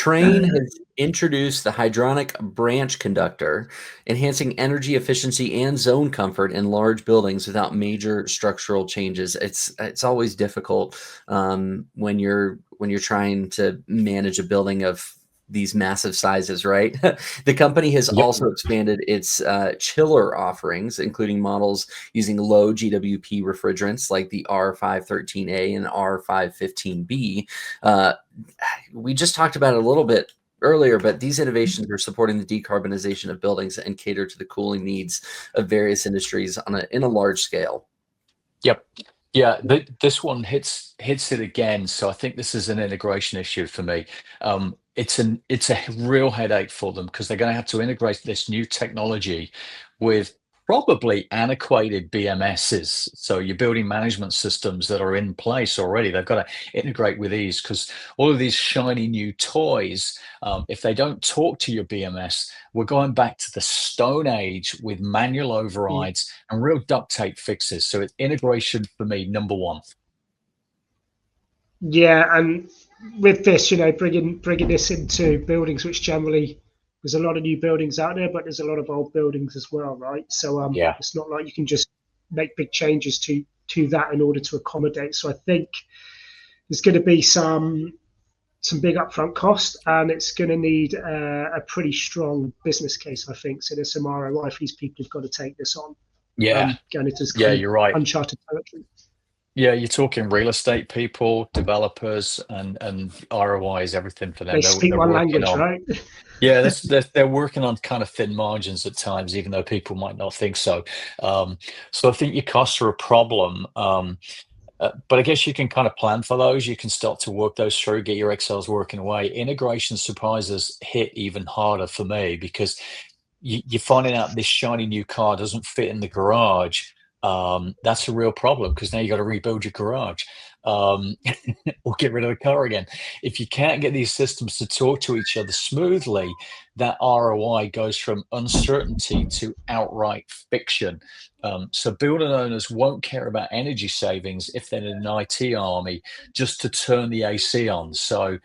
Trane has introduced the Hydronic Branch Conductor, enhancing energy efficiency and zone comfort in large buildings without major structural changes. It's always difficult when you're trying to manage a building of these massive sizes, right? The company has Yep. also expanded its chiller offerings, including models using low GWP refrigerants like the R-513A and R-515B. We just talked about it a little bit earlier, but these innovations are supporting the decarbonization of buildings and cater to the cooling needs of various industries in a large scale. Yep. Yeah, this one hits it again. So I think this is an integration issue for me. It's a real headache for them because they're going to have to integrate this new technology with probably antiquated BMSs. So your building management systems that are in place already, they've got to integrate with these because all of these shiny new toys, if they don't talk to your BMS, we're going back to the Stone Age with manual overrides and real duct tape fixes. So it's integration for me, number one. Yeah, and with this, bringing this into buildings, which generally there's a lot of new buildings out there, but there's a lot of old buildings as well, right? So Yeah. it's not like you can just make big changes to that in order to accommodate. So I think there's going to be some big upfront cost, and it's going to need a pretty strong business case, I think. So there's some ROI for these people who've got to take this on. Yeah. Going into this Yeah, you're right. uncharted territory. Yeah, you're talking real estate people, developers, and ROI is everything for them. They speak one working language, on. right? Yeah, they're working on kind of thin margins at times, even though people might not think so. So I think your costs are a problem. But I guess you can kind of plan for those. You can start to work those through, get your Excels working away. Integration surprises hit even harder for me because you're finding out this shiny new car doesn't fit in the garage. That's a real problem because now you got to rebuild your garage um, or get rid of the car again. If you can't get these systems to talk to each other smoothly, that ROI goes from uncertainty to outright fiction. So building owners won't care about energy savings if they're in an IT army just to turn the AC on. So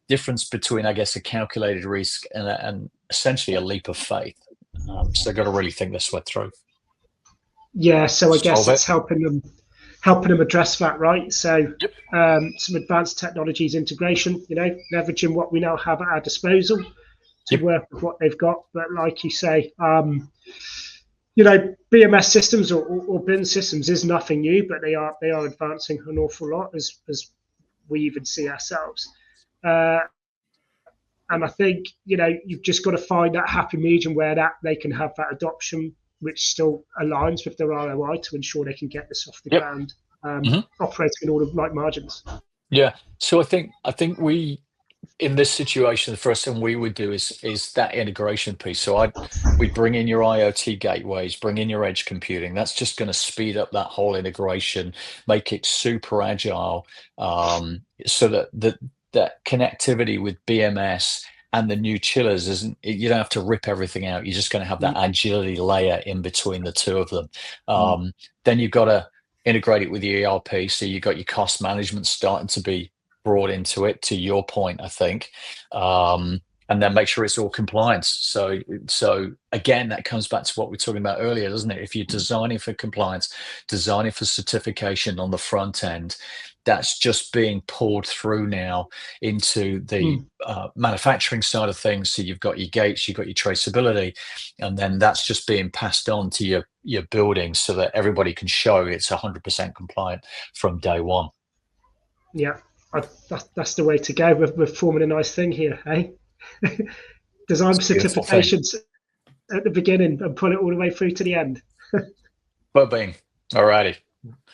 difference between, I guess, a calculated risk and essentially a leap of faith. So they've got to really think this one through. Yeah, so I guess Solve it's it. helping them address that, right? So Yep. some advanced technologies integration, leveraging what we now have at our disposal to Yep. work with what they've got. But like you say, BMS systems or bin systems is nothing new, but they are advancing an awful lot as we even see ourselves. And I think you've just got to find that happy medium where that they can have that adoption, which still aligns with their ROI to ensure they can get this off the Yep. ground, Mhm. operating in all the right margins. Yeah. So I think we in this situation, the first thing we would do is that integration piece. So we'd bring in your IoT gateways, bring in your edge computing. That's just going to speed up that whole integration, make it super agile, so that connectivity with BMS and the new chillers isn't. You don't have to rip everything out. You're just going to have that agility layer in between the two of them. Then you've got to integrate it with the ERP, so you've got your cost management starting to be brought into it, to your point, I think, and then make sure it's all compliance. So again, that comes back to what we were talking about earlier, doesn't it? If you're designing for compliance, designing for certification on the front end, that's just being poured through now into the manufacturing side of things. So you've got your gates, you've got your traceability, and then that's just being passed on to your building so that everybody can show it's 100% compliant from day one. Yeah. That's the way to go. We're forming a nice thing here, hey? Design certifications at the beginning and pull it all the way through to the end. But bing. All righty.